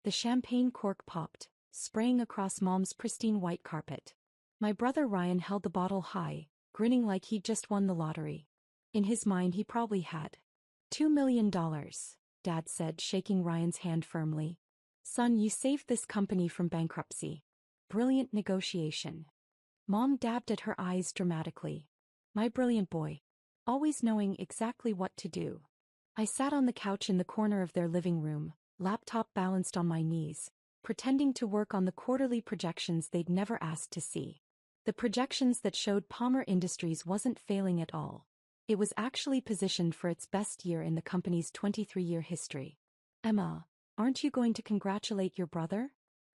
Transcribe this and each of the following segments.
The champagne cork popped, spraying across Mom's pristine white carpet. My brother Ryan held the bottle high, grinning like he'd just won the lottery. In his mind he probably had. $2 million, Dad said, shaking Ryan's hand firmly. Son, you saved this company from bankruptcy. Brilliant negotiation. Mom dabbed at her eyes dramatically. My brilliant boy. Always knowing exactly what to do. I sat on the couch in the corner of their living room, laptop balanced on my knees, pretending to work on the quarterly projections they'd never asked to see. The projections that showed Palmer Industries wasn't failing at all. It was actually positioned for its best year in the company's 23-year history. Emma, aren't you going to congratulate your brother?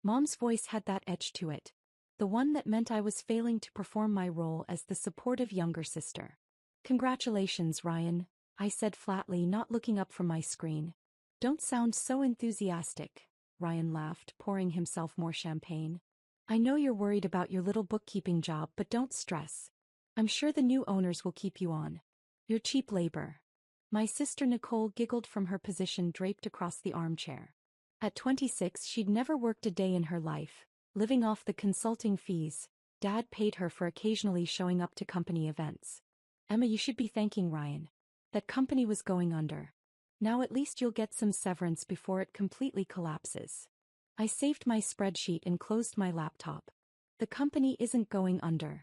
Mom's voice had that edge to it. The one that meant I was failing to perform my role as the supportive younger sister. Congratulations, Ryan, I said flatly, not looking up from my screen. Don't sound so enthusiastic, Ryan laughed, pouring himself more champagne. I know you're worried about your little bookkeeping job, but don't stress. I'm sure the new owners will keep you on. You're cheap labor. My sister Nicole giggled from her position draped across the armchair. At 26 she'd never worked a day in her life, living off the consulting fees Dad paid her for occasionally showing up to company events. Emma, you should be thanking Ryan. That company was going under. Now at least you'll get some severance before it completely collapses. I saved my spreadsheet and closed my laptop. The company isn't going under.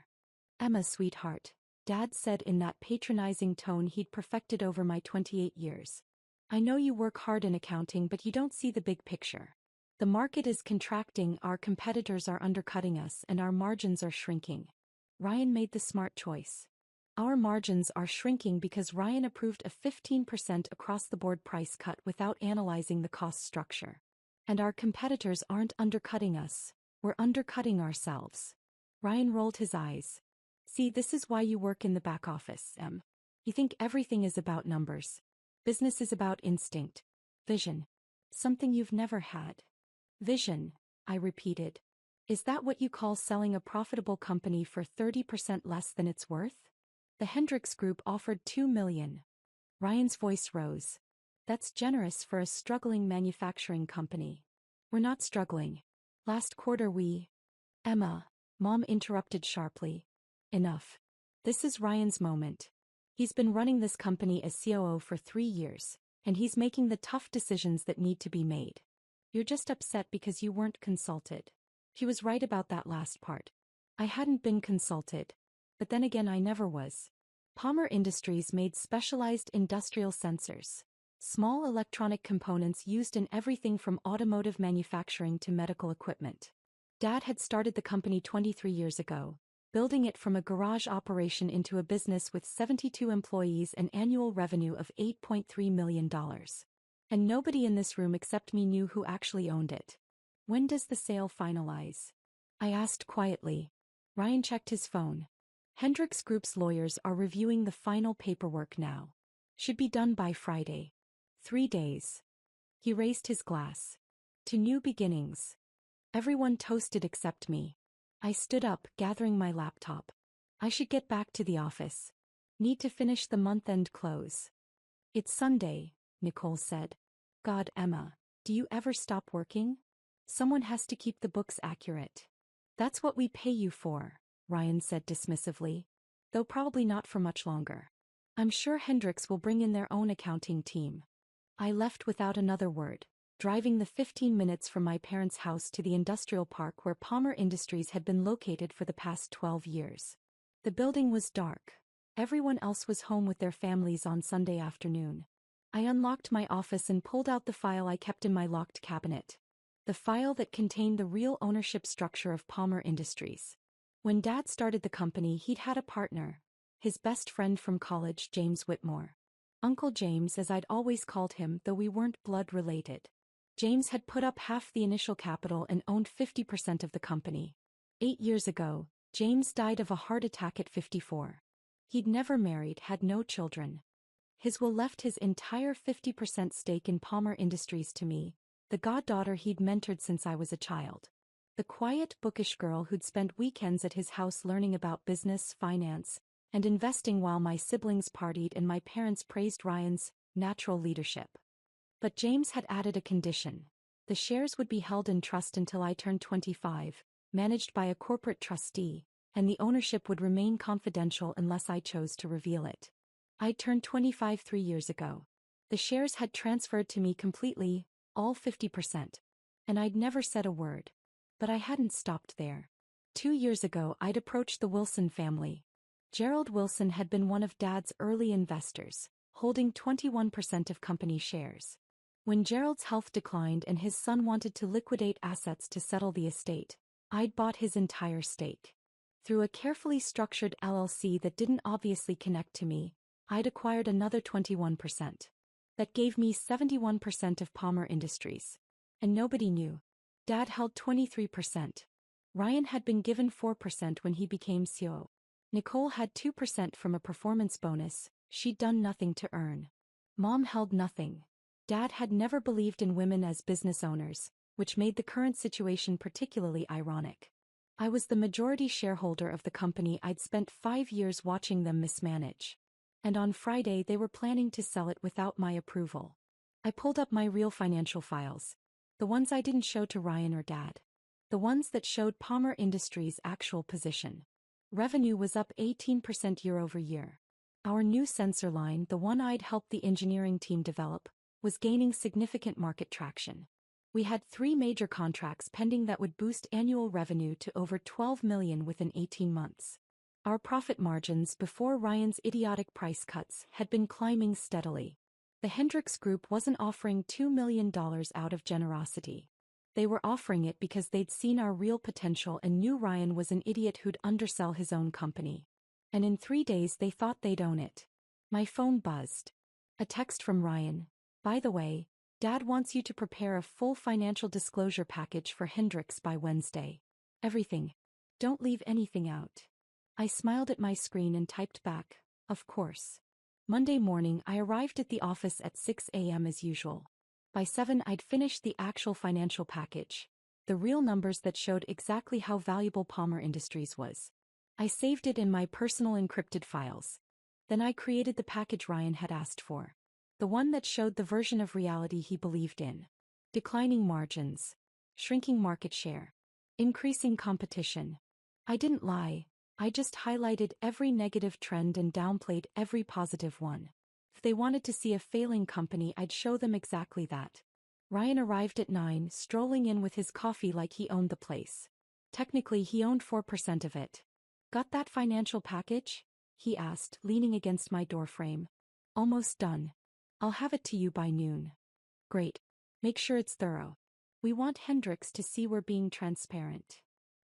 Emma, sweetheart, Dad said in that patronizing tone he'd perfected over my 28 years. I know you work hard in accounting, but you don't see the big picture. The market is contracting, our competitors are undercutting us, and our margins are shrinking. Ryan made the smart choice. Our margins are shrinking because Ryan approved a 15% across-the-board price cut without analyzing the cost structure. And our competitors aren't undercutting us, we're undercutting ourselves. Ryan rolled his eyes. See, this is why you work in the back office, Em. You think everything is about numbers. Business is about instinct. Vision. Something you've never had. Vision, I repeated. Is that what you call selling a profitable company for 30% less than it's worth? The Hendricks Group offered $2 million. Ryan's voice rose. That's generous for a struggling manufacturing company. We're not struggling. Last quarter Emma, Mom interrupted sharply. Enough. This is Ryan's moment. He's been running this company as COO for 3 years, and he's making the tough decisions that need to be made. You're just upset because you weren't consulted. He was right about that last part. I hadn't been consulted. But then again, I never was. Palmer Industries made specialized industrial sensors. Small electronic components used in everything from automotive manufacturing to medical equipment. Dad had started the company 23 years ago, building it from a garage operation into a business with 72 employees and annual revenue of $8.3 million. And nobody in this room except me knew who actually owned it. When does the sale finalize? I asked quietly. Ryan checked his phone. Hendricks Group's lawyers are reviewing the final paperwork now. Should be done by Friday. 3 days. He raised his glass. To new beginnings. Everyone toasted except me. I stood up, gathering my laptop. I should get back to the office. Need to finish the month-end close. It's Sunday, Nicole said. God, Emma, do you ever stop working? Someone has to keep the books accurate. That's what we pay you for, Ryan said dismissively. Though probably not for much longer. I'm sure Hendricks will bring in their own accounting team. I left without another word, driving the 15 minutes from my parents' house to the industrial park where Palmer Industries had been located for the past 12 years. The building was dark. Everyone else was home with their families on Sunday afternoon. I unlocked my office and pulled out the file I kept in my locked cabinet. The file that contained the real ownership structure of Palmer Industries. When Dad started the company, he'd had a partner, his best friend from college, James Whitmore. Uncle James, as I'd always called him, though we weren't blood related. James had put up half the initial capital and owned 50% of the company. 8 years ago, James died of a heart attack at 54. He'd never married, had no children. His will left his entire 50% stake in Palmer Industries to me, the goddaughter he'd mentored since I was a child. The quiet, bookish girl who'd spent weekends at his house learning about business, finance, and investing while my siblings partied and my parents praised Ryan's natural leadership. But James had added a condition. The shares would be held in trust until I turned 25, managed by a corporate trustee, and the ownership would remain confidential unless I chose to reveal it. I turned 25 3 years ago. The shares had transferred to me completely, all 50%. And I'd never said a word. But I hadn't stopped there. 2 years ago I'd approached the Wilson family. Gerald Wilson had been one of Dad's early investors, holding 21% of company shares. When Gerald's health declined and his son wanted to liquidate assets to settle the estate, I'd bought his entire stake. Through a carefully structured LLC that didn't obviously connect to me, I'd acquired another 21%. That gave me 71% of Palmer Industries. And nobody knew. Dad held 23%. Ryan had been given 4% when he became CEO. Nicole had 2% from a performance bonus she'd done nothing to earn. Mom held nothing. Dad had never believed in women as business owners, which made the current situation particularly ironic. I was the majority shareholder of the company I'd spent 5 years watching them mismanage. And on Friday they were planning to sell it without my approval. I pulled up my real financial files. The ones I didn't show to Ryan or Dad. The ones that showed Palmer Industries' actual position. Revenue was up 18% year-over-year. Our new sensor line, the one I'd helped the engineering team develop, was gaining significant market traction. We had 3 major contracts pending that would boost annual revenue to over $12 million within 18 months. Our profit margins before Ryan's idiotic price cuts had been climbing steadily. The Hendricks Group wasn't offering $2 million out of generosity. They were offering it because they'd seen our real potential and knew Ryan was an idiot who'd undersell his own company. And in 3 days they thought they'd own it. My phone buzzed. A text from Ryan. By the way, Dad wants you to prepare a full financial disclosure package for Hendricks by Wednesday. Everything. Don't leave anything out. I smiled at my screen and typed back, of course. Monday morning I arrived at the office at 6 a.m. as usual. By 7 I'd finished the actual financial package. The real numbers that showed exactly how valuable Palmer Industries was. I saved it in my personal encrypted files. Then I created the package Ryan had asked for. The one that showed the version of reality he believed in. Declining margins. Shrinking market share. Increasing competition. I didn't lie. I just highlighted every negative trend and downplayed every positive one. If they wanted to see a failing company, I'd show them exactly that. Ryan arrived at 9, strolling in with his coffee like he owned the place. Technically, he owned 4% of it. Got that financial package? He asked, leaning against my doorframe. Almost done. I'll have it to you by noon. Great. Make sure it's thorough. We want Hendricks to see we're being transparent.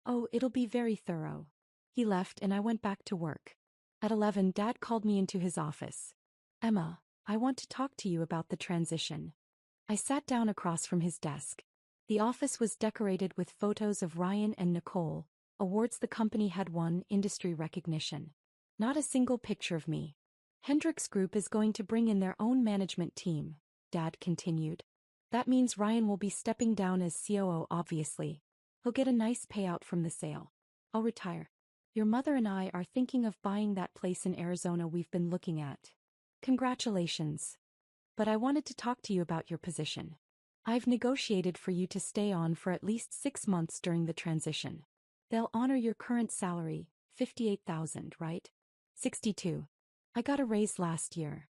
Oh, it'll be very thorough. He left and I went back to work. At 11, Dad called me into his office. Emma, I want to talk to you about the transition. I sat down across from his desk. The office was decorated with photos of Ryan and Nicole, awards the company had won, industry recognition. Not a single picture of me. Hendricks Group is going to bring in their own management team, Dad continued. That means Ryan will be stepping down as COO, obviously. He'll get a nice payout from the sale. I'll retire. Your mother and I are thinking of buying that place in Arizona we've been looking at. Congratulations. But I wanted to talk to you about your position. I've negotiated for you to stay on for at least 6 months during the transition. They'll honor your current salary, $58,000, right? 62. I got a raise last year.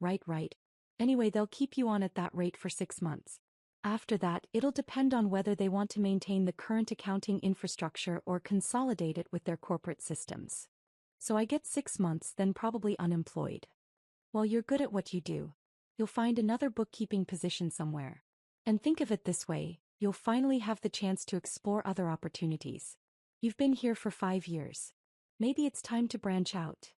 Right. Anyway, they'll keep you on at that rate for 6 months. After that, it'll depend on whether they want to maintain the current accounting infrastructure or consolidate it with their corporate systems. So I get 6 months, then probably unemployed. Well, you're good at what you do. You'll find another bookkeeping position somewhere. And think of it this way, you'll finally have the chance to explore other opportunities. You've been here for 5 years. Maybe it's time to branch out.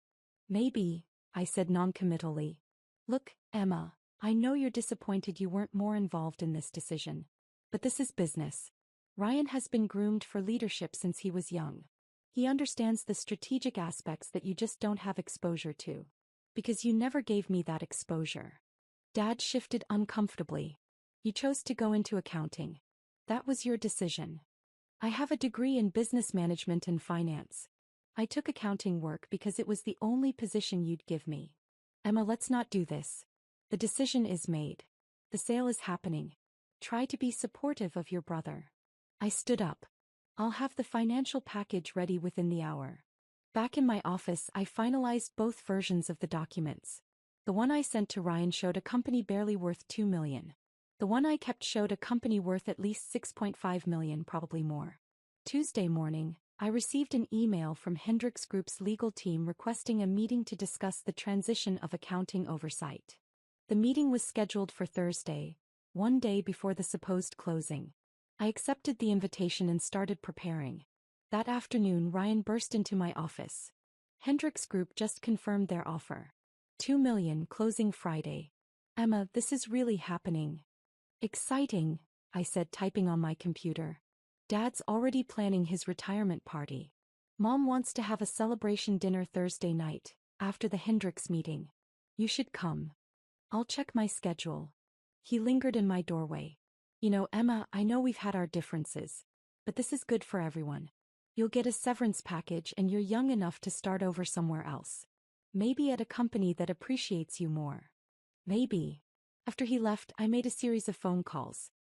Maybe, I said noncommittally. Look, Emma, I know you're disappointed you weren't more involved in this decision. But this is business. Ryan has been groomed for leadership since he was young. He understands the strategic aspects that you just don't have exposure to. Because you never gave me that exposure. Dad shifted uncomfortably. You chose to go into accounting. That was your decision. I have a degree in business management and finance. I took accounting work because it was the only position you'd give me. Emma, let's not do this. The decision is made. The sale is happening. Try to be supportive of your brother. I stood up. I'll have the financial package ready within the hour. Back in my office, I finalized both versions of the documents. The one I sent to Ryan showed a company barely worth $2 million. The one I kept showed a company worth at least $6.5 million, probably more. Tuesday morning, I received an email from Hendricks Group's legal team requesting a meeting to discuss the transition of accounting oversight. The meeting was scheduled for Thursday, one day before the supposed closing. I accepted the invitation and started preparing. That afternoon, Ryan burst into my office. Hendricks Group just confirmed their offer. $2 million, closing Friday. Emma, this is really happening. Exciting, I said, typing on my computer. Dad's already planning his retirement party. Mom wants to have a celebration dinner Thursday night, after the Hendricks meeting. You should come. I'll check my schedule. He lingered in my doorway. You know, Emma, I know we've had our differences, but this is good for everyone. You'll get a severance package and you're young enough to start over somewhere else. Maybe at a company that appreciates you more. Maybe. After he left, I made a series of phone calls.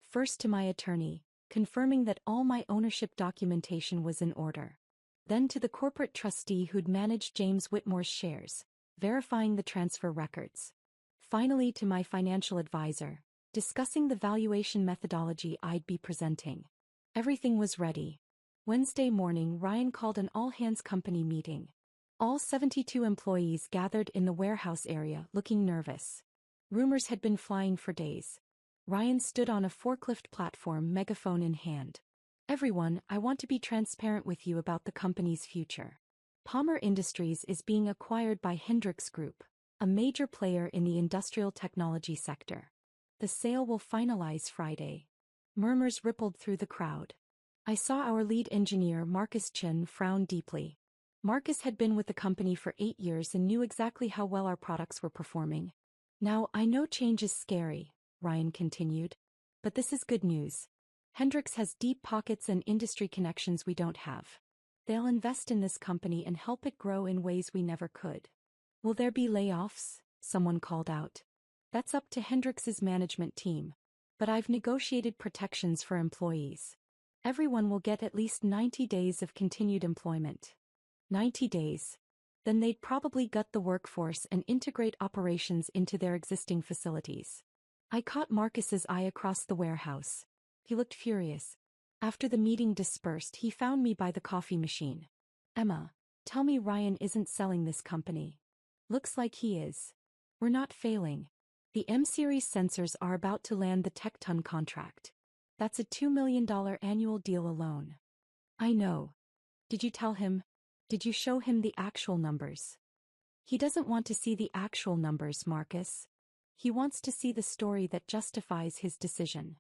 First to my attorney, confirming that all my ownership documentation was in order. Then to the corporate trustee who'd managed James Whitmore's shares, verifying the transfer records. Finally to my financial advisor, discussing the valuation methodology I'd be presenting. Everything was ready. Wednesday morning, Ryan called an all-hands company meeting. All 72 employees gathered in the warehouse area, looking nervous. Rumors had been flying for days. Ryan stood on a forklift platform, megaphone in hand. Everyone, I want to be transparent with you about the company's future. Palmer Industries is being acquired by Hendricks Group, a major player in the industrial technology sector. The sale will finalize Friday. Murmurs rippled through the crowd. I saw our lead engineer, Marcus Chin, frown deeply. Marcus had been with the company for 8 years and knew exactly how well our products were performing. Now, I know change is scary, Ryan continued. But this is good news. Hendricks has deep pockets and industry connections we don't have. They'll invest in this company and help it grow in ways we never could. Will there be layoffs? Someone called out. That's up to Hendricks's management team. But I've negotiated protections for employees. Everyone will get at least 90 days of continued employment. 90 days. Then they'd probably gut the workforce and integrate operations into their existing facilities. I caught Marcus's eye across the warehouse. He looked furious. After the meeting dispersed, he found me by the coffee machine. Emma, tell me Ryan isn't selling this company. Looks like he is. We're not failing. The M-Series sensors are about to land the Tecton contract. That's a $2 million annual deal alone. I know. Did you tell him? Did you show him the actual numbers? He doesn't want to see the actual numbers, Marcus. He wants to see the story that justifies his decision.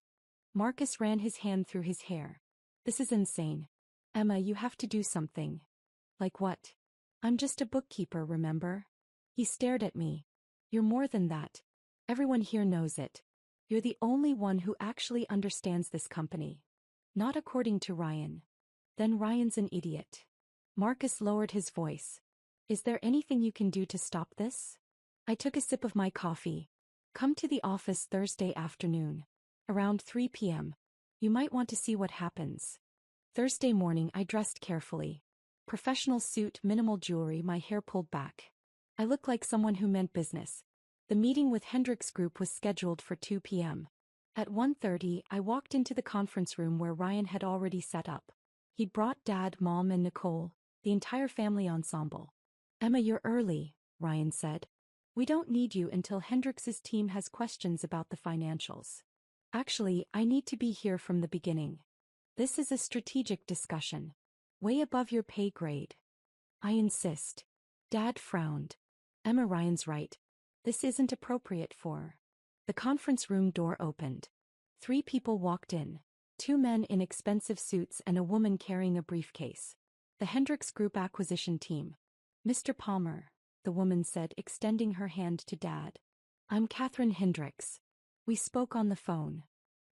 Marcus ran his hand through his hair. This is insane. Emma, you have to do something. Like what? I'm just a bookkeeper, remember? He stared at me. You're more than that. Everyone here knows it. You're the only one who actually understands this company. Not according to Ryan. Then Ryan's an idiot. Marcus lowered his voice. Is there anything you can do to stop this? I took a sip of my coffee. Come to the office Thursday afternoon. Around 3 p.m. You might want to see what happens. Thursday morning I dressed carefully. Professional suit, minimal jewelry, my hair pulled back. I looked like someone who meant business. The meeting with Hendricks Group was scheduled for 2 p.m. At 1:30, I walked into the conference room where Ryan had already set up. He'd brought Dad, Mom, and Nicole, the entire family ensemble. Emma, you're early, Ryan said. We don't need you until Hendricks's team has questions about the financials. Actually, I need to be here from the beginning. This is a strategic discussion. Way above your pay grade. I insist. Dad frowned. Emma, Ryan's right. This isn't appropriate for. The conference room door opened. 3 people walked in. 2 men in expensive suits and a woman carrying a briefcase. The Hendricks Group acquisition team. Mr. Palmer, the woman said, extending her hand to Dad. I'm Catherine Hendricks. We spoke on the phone.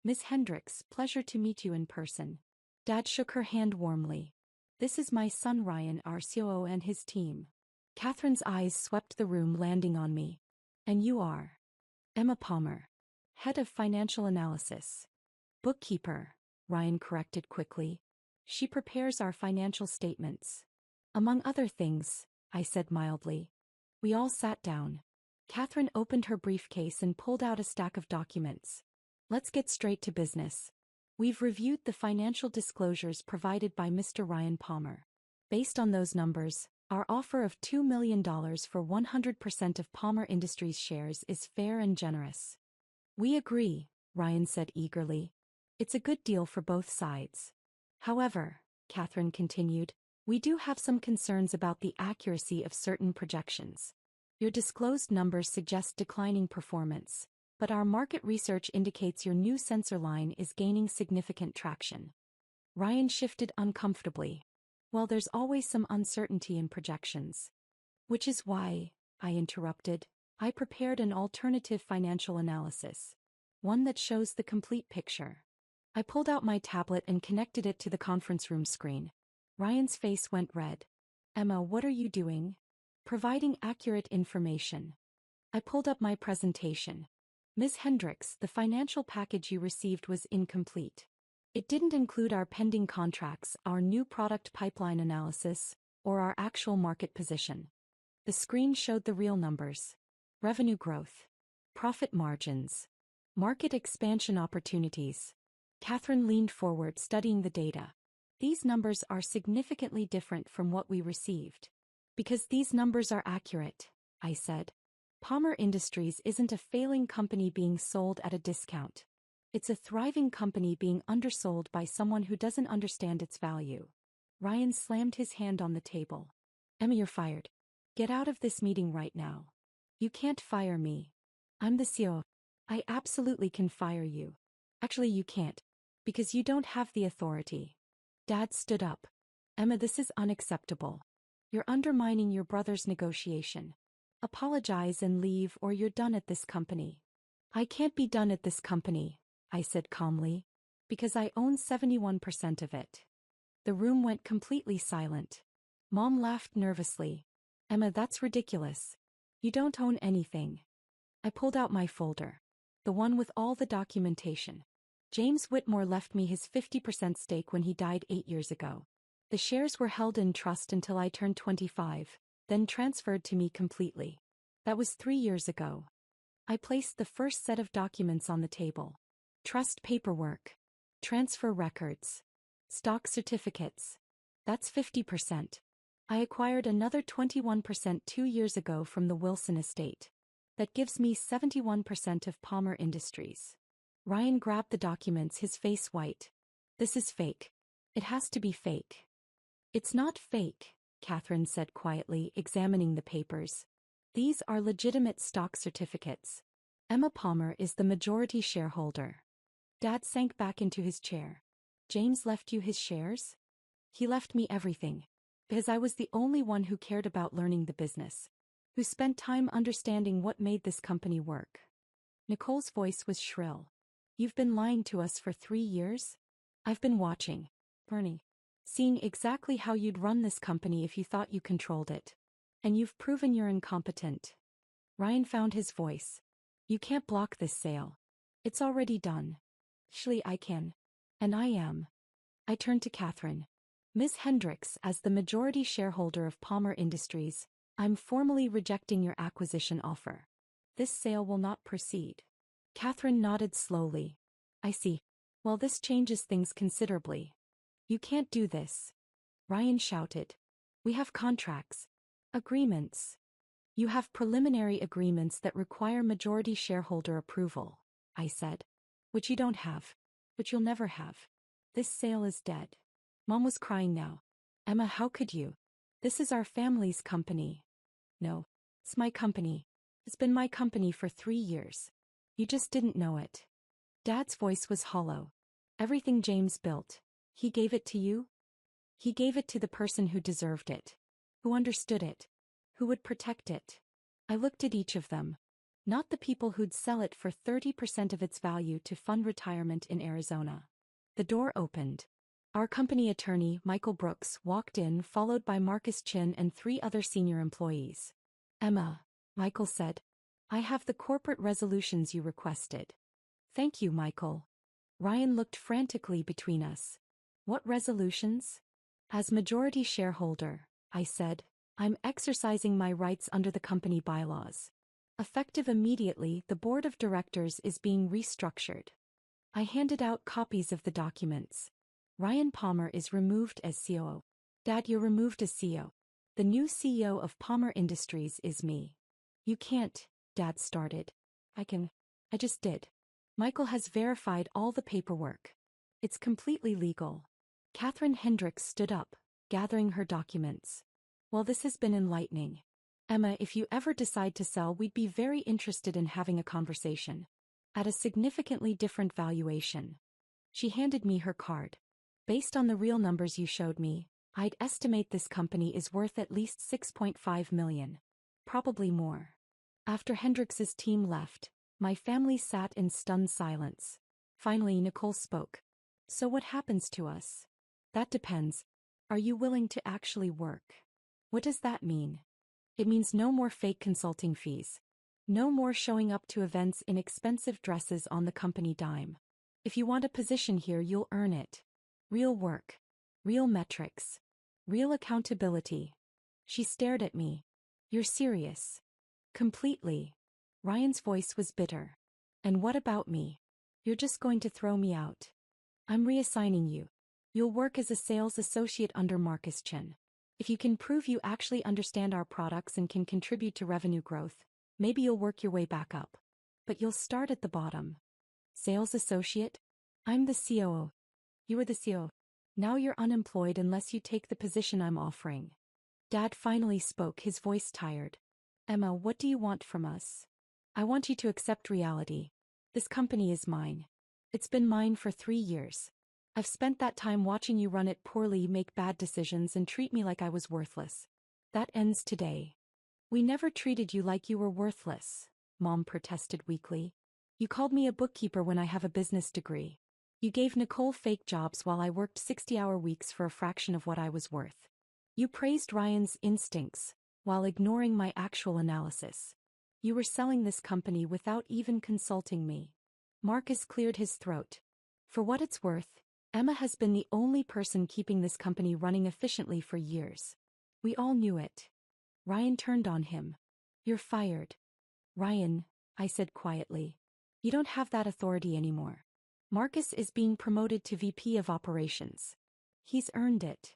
Miss Hendricks, pleasure to meet you in person. Dad shook her hand warmly. This is my son Ryan, our COO, and his team. Catherine's eyes swept the room, landing on me. And you are? Emma Palmer. Head of Financial Analysis. Bookkeeper, Ryan corrected quickly. She prepares our financial statements. Among other things, I said mildly. We all sat down. Catherine opened her briefcase and pulled out a stack of documents. Let's get straight to business. We've reviewed the financial disclosures provided by Mr. Ryan Palmer. Based on those numbers, our offer of $2 million for 100% of Palmer Industries shares is fair and generous. We agree, Ryan said eagerly. It's a good deal for both sides. However, Catherine continued, we do have some concerns about the accuracy of certain projections. Your disclosed numbers suggest declining performance, but our market research indicates your new sensor line is gaining significant traction. Ryan shifted uncomfortably. Well, there's always some uncertainty in projections. Which is why, I interrupted, I prepared an alternative financial analysis. One that shows the complete picture. I pulled out my tablet and connected it to the conference room screen. Ryan's face went red. Emma, what are you doing? Providing accurate information. I pulled up my presentation. Ms. Hendricks, the financial package you received was incomplete. It didn't include our pending contracts, our new product pipeline analysis, or our actual market position. The screen showed the real numbers. Revenue growth. Profit margins. Market expansion opportunities. Catherine leaned forward, studying the data. These numbers are significantly different from what we received. Because these numbers are accurate, I said. Palmer Industries isn't a failing company being sold at a discount. It's a thriving company being undersold by someone who doesn't understand its value. Ryan slammed his hand on the table. Emma, you're fired. Get out of this meeting right now. You can't fire me. I'm the CEO. I absolutely can fire you. Actually, you can't. Because you don't have the authority. Dad stood up. Emma, this is unacceptable. You're undermining your brother's negotiation. Apologize and leave or you're done at this company. I can't be done at this company, I said calmly. Because I own 71% of it. The room went completely silent. Mom laughed nervously. Emma, that's ridiculous. You don't own anything. I pulled out my folder. The one with all the documentation. James Whitmore left me his 50% stake when he died 8 years ago. The shares were held in trust until I turned 25, then transferred to me completely. That was 3 years ago. I placed the first set of documents on the table. Trust paperwork. Transfer records. Stock certificates. That's 50%. I acquired another 21% 2 years ago from the Wilson estate. That gives me 71% of Palmer Industries. Ryan grabbed the documents, his face white. This is fake. It has to be fake. It's not fake, Catherine said quietly, examining the papers. These are legitimate stock certificates. Emma Palmer is the majority shareholder. Dad sank back into his chair. James left you his shares? He left me everything. Because I was the only one who cared about learning the business. Who spent time understanding what made this company work. Nicole's voice was shrill. You've been lying to us for 3 years? I've been watching, Bernie. Seeing exactly how you'd run this company if you thought you controlled it. And you've proven you're incompetent. Ryan found his voice. You can't block this sale. It's already done. Actually, I can. And I am. I turned to Catherine. Ms. Hendricks, as the majority shareholder of Palmer Industries, I'm formally rejecting your acquisition offer. This sale will not proceed. Catherine nodded slowly. I see. Well, this changes things considerably. You can't do this. Ryan shouted. We have contracts. Agreements. You have preliminary agreements that require majority shareholder approval, I said. Which you don't have. Which you'll never have. This sale is dead. Mom was crying now. Emma, how could you? This is our family's company. No. It's my company. It's been my company for 3 years. You just didn't know it. Dad's voice was hollow. Everything James built, he gave it to you? He gave it to the person who deserved it. Who understood it. Who would protect it. I looked at each of them. Not the people who'd sell it for 30% of its value to fund retirement in Arizona. The door opened. Our company attorney, Michael Brooks, walked in, followed by Marcus Chin and 3 other senior employees. Emma, Michael said. I have the corporate resolutions you requested. Thank you, Michael. Ryan looked frantically between us. What resolutions? As majority shareholder, I said, I'm exercising my rights under the company bylaws. Effective immediately, the board of directors is being restructured. I handed out copies of the documents. Ryan Palmer is removed as COO. Dad, you're removed as CEO. The new CEO of Palmer Industries is me. You can't, Dad started. I just did. Michael has verified all the paperwork. It's completely legal. Catherine Hendricks stood up, gathering her documents. Well, this has been enlightening. Emma, if you ever decide to sell, we'd be very interested in having a conversation. At a significantly different valuation. She handed me her card. Based on the real numbers you showed me, I'd estimate this company is worth at least $6.5 million. Probably more. After Hendricks's team left, my family sat in stunned silence. Finally, Nicole spoke. So what happens to us? That depends. Are you willing to actually work? What does that mean? It means no more fake consulting fees. No more showing up to events in expensive dresses on the company dime. If you want a position here, you'll earn it. Real work. Real metrics. Real accountability. She stared at me. You're serious? Completely. Ryan's voice was bitter. And what about me? You're just going to throw me out. I'm reassigning you. You'll work as a sales associate under Marcus Chen. If you can prove you actually understand our products and can contribute to revenue growth, maybe you'll work your way back up. But you'll start at the bottom. Sales associate? I'm the COO. You were the COO. Now you're unemployed unless you take the position I'm offering. Dad finally spoke, his voice tired. Emma, what do you want from us? I want you to accept reality. This company is mine. It's been mine for 3 years. I've spent that time watching you run it poorly, make bad decisions, and treat me like I was worthless. That ends today. We never treated you like you were worthless, Mom protested weakly. You called me a bookkeeper when I have a business degree. You gave Nicole fake jobs while I worked 60-hour weeks for a fraction of what I was worth. You praised Ryan's instincts while ignoring my actual analysis. You were selling this company without even consulting me. Marcus cleared his throat. For what it's worth, Emma has been the only person keeping this company running efficiently for years. We all knew it. Ryan turned on him. You're fired. Ryan, I said quietly. You don't have that authority anymore. Marcus is being promoted to VP of Operations. He's earned it.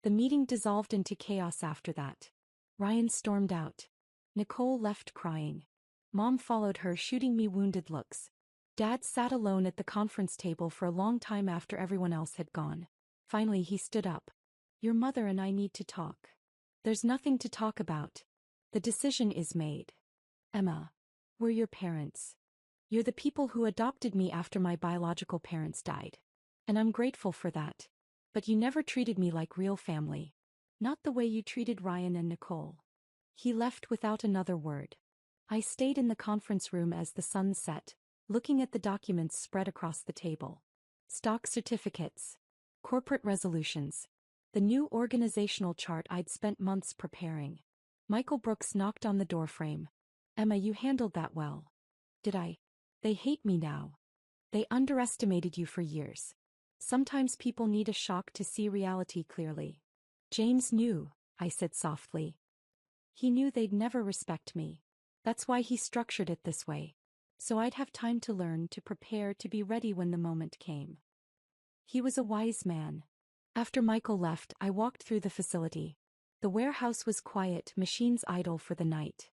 The meeting dissolved into chaos after that. Ryan stormed out. Nicole left crying. Mom followed her, shooting me wounded looks. Dad sat alone at the conference table for a long time after everyone else had gone. Finally, he stood up. Your mother and I need to talk. There's nothing to talk about. The decision is made. Emma, we're your parents. You're the people who adopted me after my biological parents died. And I'm grateful for that. But you never treated me like real family. Not the way you treated Ryan and Nicole. He left without another word. I stayed in the conference room as the sun set, looking at the documents spread across the table. Stock certificates. Corporate resolutions. The new organizational chart I'd spent months preparing. Michael Brooks knocked on the doorframe. Emma, you handled that well. Did I? They hate me now. They underestimated you for years. Sometimes people need a shock to see reality clearly. James knew, I said softly. He knew they'd never respect me. That's why he structured it this way. So I'd have time to learn, to prepare, to be ready when the moment came. He was a wise man. After Michael left, I walked through the facility. The warehouse was quiet, machines idle for the night.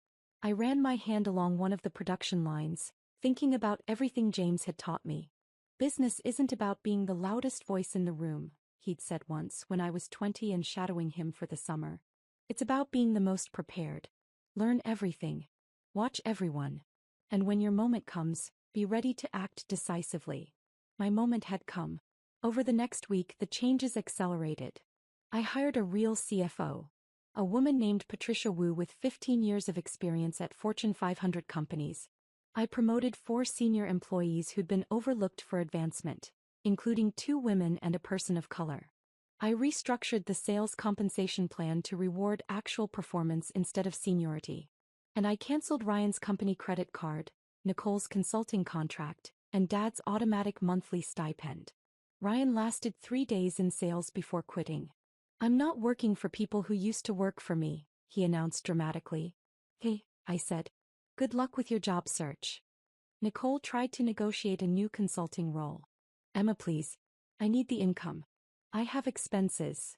I ran my hand along one of the production lines, thinking about everything James had taught me. Business isn't about being the loudest voice in the room, he'd said once when I was 20 and shadowing him for the summer. It's about being the most prepared. Learn everything. Watch everyone. And when your moment comes, be ready to act decisively. My moment had come. Over the next week, the changes accelerated. I hired a real CFO. A woman named Patricia Wu with 15 years of experience at Fortune 500 companies. I promoted 4 senior employees who'd been overlooked for advancement, including 2 women and a person of color. I restructured the sales compensation plan to reward actual performance instead of seniority. And I canceled Ryan's company credit card, Nicole's consulting contract, and Dad's automatic monthly stipend. Ryan lasted 3 days in sales before quitting. "I'm not working for people who used to work for me," he announced dramatically. "Hey," I said. "Good luck with your job search." Nicole tried to negotiate a new consulting role. "Emma, please. I need the income. I have expenses.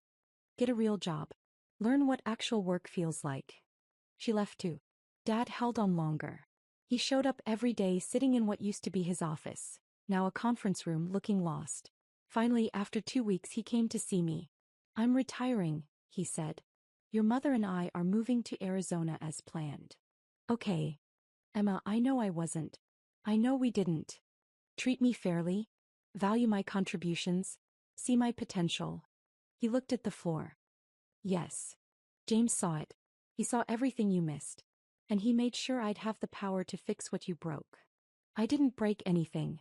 Get a real job. Learn what actual work feels like." She left too. Dad held on longer. He showed up every day sitting in what used to be his office, now a conference room, looking lost. Finally, after 2 weeks, he came to see me. "I'm retiring," he said. "Your mother and I are moving to Arizona as planned." "Okay. Emma, I know I wasn't. I know we didn't. Treat me fairly. Value my contributions. See my potential." He looked at the floor. "Yes. James saw it. He saw everything you missed. And he made sure I'd have the power to fix what you broke." "I didn't break anything.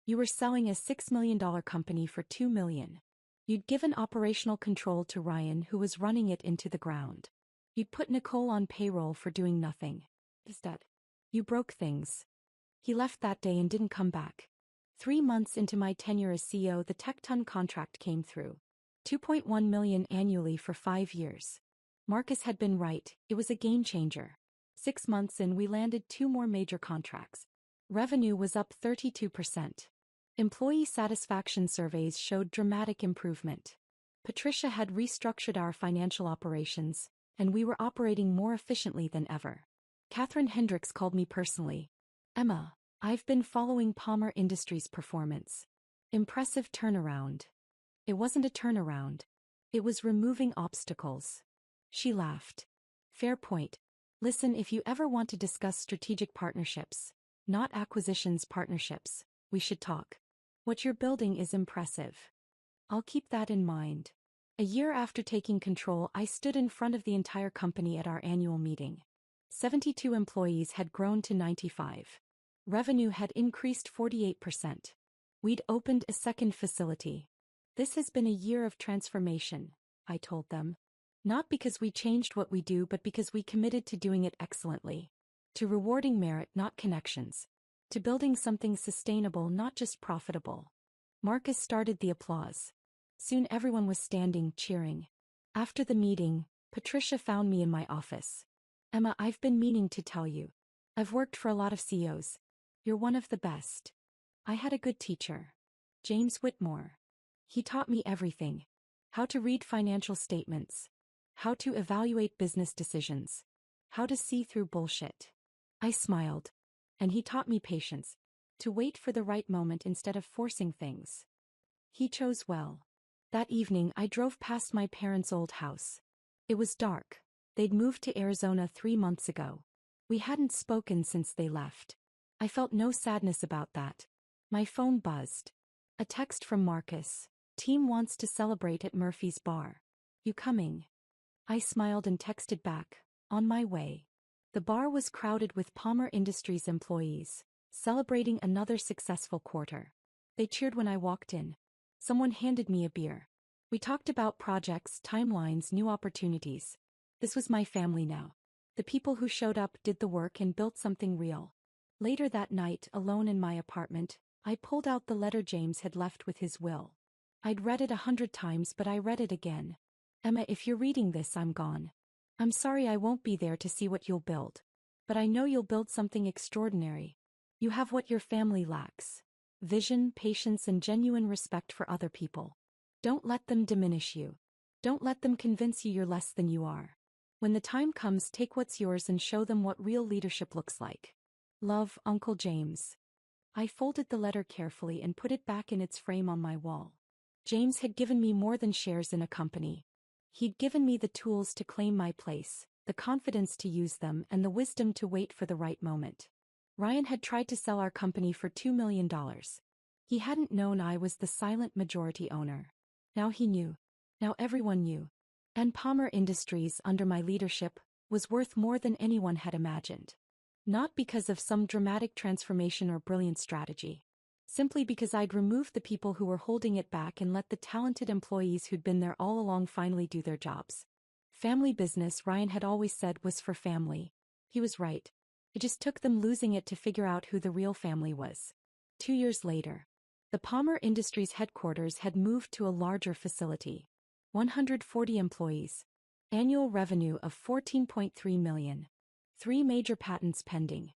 You were selling a $6 million company for $2 million. You'd given operational control to Ryan, who was running it into the ground. You'd put Nicole on payroll for doing nothing. Instead, you broke things." He left that day and didn't come back. 3 months into my tenure as CEO, the Tecton contract came through. $2.1 million annually for 5 years. Marcus had been right, it was a game changer. 6 months in, we landed 2 more major contracts. Revenue was up 32%. Employee satisfaction surveys showed dramatic improvement. Patricia had restructured our financial operations, and we were operating more efficiently than ever. Catherine Hendricks called me personally. "Emma, I've been following Palmer Industries' performance. Impressive turnaround." It wasn't a turnaround. It was removing obstacles. She laughed. "Fair point. Listen, if you ever want to discuss strategic partnerships, not acquisitions, partnerships, we should talk. What you're building is impressive." "I'll keep that in mind." A year after taking control, I stood in front of the entire company at our annual meeting. 72 employees had grown to 95. Revenue had increased 48%. We'd opened a second facility. "This has been a year of transformation," I told them. "Not because we changed what we do, but because we committed to doing it excellently. To rewarding merit, not connections. To building something sustainable, not just profitable." Marcus started the applause. Soon everyone was standing, cheering. After the meeting, Patricia found me in my office. "Emma, I've been meaning to tell you. I've worked for a lot of CEOs. You're one of the best. I had a good teacher. James Whitmore. He taught me everything. How to read financial statements. How to evaluate business decisions. How to see through bullshit." I smiled. "And he taught me patience. To wait for the right moment instead of forcing things." He chose well. That evening, I drove past my parents' old house. It was dark. They'd moved to Arizona 3 months ago. We hadn't spoken since they left. I felt no sadness about that. My phone buzzed. A text from Marcus. "Team wants to celebrate at Murphy's Bar. You coming?" I smiled and texted back, "On my way." The bar was crowded with Palmer Industries employees, celebrating another successful quarter. They cheered when I walked in. Someone handed me a beer. We talked about projects, timelines, new opportunities. This was my family now. The people who showed up did the work and built something real. Later that night, alone in my apartment, I pulled out the letter James had left with his will. I'd read it 100 times, but I read it again. "Emma, if you're reading this, I'm gone. I'm sorry I won't be there to see what you'll build. But I know you'll build something extraordinary. You have what your family lacks: vision, patience, and genuine respect for other people. Don't let them diminish you. Don't let them convince you you're less than you are. When the time comes, take what's yours and show them what real leadership looks like. Love, Uncle James." I folded the letter carefully and put it back in its frame on my wall. James had given me more than shares in a company. He'd given me the tools to claim my place, the confidence to use them, and the wisdom to wait for the right moment. Ryan had tried to sell our company for $2 million. He hadn't known I was the silent majority owner. Now he knew. Now everyone knew. And Palmer Industries, under my leadership, was worth more than anyone had imagined. Not because of some dramatic transformation or brilliant strategy. Simply because I'd removed the people who were holding it back and let the talented employees who'd been there all along finally do their jobs. Family business, Ryan had always said, was for family. He was right. It just took them losing it to figure out who the real family was. 2 years later, the Palmer Industries headquarters had moved to a larger facility. 140 employees. Annual revenue of $14.3 million. 3 major patents pending.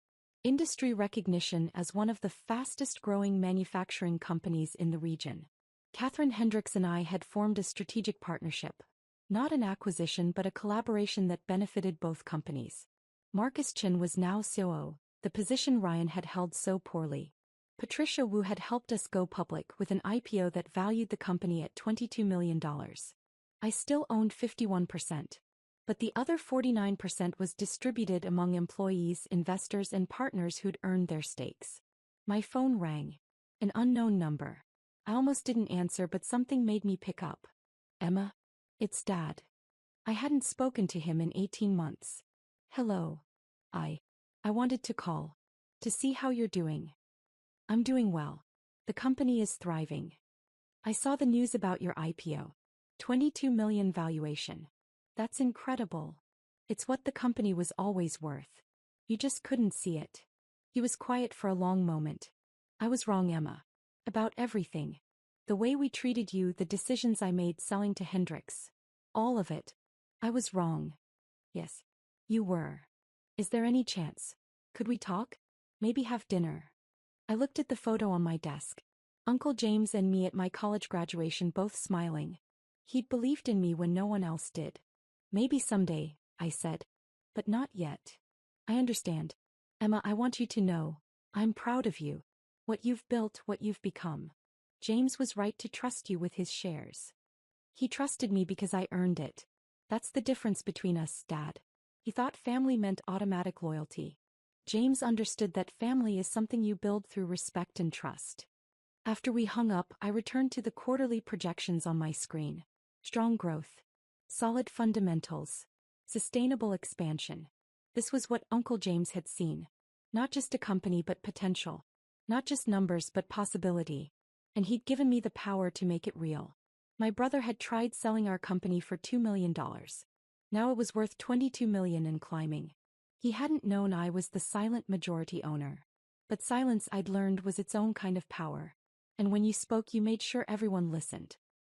Industry recognition as one of the fastest-growing manufacturing companies in the region. Catherine Hendricks and I had formed a strategic partnership. Not an acquisition but a collaboration that benefited both companies. Marcus Chin was now COO, the position Ryan had held so poorly. Patricia Wu had helped us go public with an IPO that valued the company at $22 million. I still owned 51%. But the other 49% was distributed among employees, investors, and partners who'd earned their stakes. My phone rang. An unknown number. I almost didn't answer, but something made me pick up. Emma? It's Dad. I hadn't spoken to him in 18 months. Hello. I wanted to call. To see how you're doing. I'm doing well. The company is thriving. I saw the news about your IPO. $22 million valuation. That's incredible. It's what the company was always worth. You just couldn't see it. He was quiet for a long moment. I was wrong, Emma. About everything. The way we treated you, the decisions I made selling to Hendricks. All of it. I was wrong. Yes. You were. Is there any chance? Could we talk? Maybe have dinner? I looked at the photo on my desk. Uncle James and me at my college graduation, both smiling. He'd believed in me when no one else did. Maybe someday, I said. But not yet. I understand. Emma, I want you to know, I'm proud of you. What you've built, what you've become. James was right to trust you with his shares. He trusted me because I earned it. That's the difference between us, Dad. He thought family meant automatic loyalty. James understood that family is something you build through respect and trust. After we hung up, I returned to the quarterly projections on my screen. Strong growth. Solid fundamentals. Sustainable expansion. This was what Uncle James had seen. Not just a company but potential. Not just numbers but possibility. And he'd given me the power to make it real. My brother had tried selling our company for $2 million. Now it was worth $22 million and climbing. He hadn't known I was the silent majority owner. But silence, I'd learned, was its own kind of power. And when you spoke, you made sure everyone listened.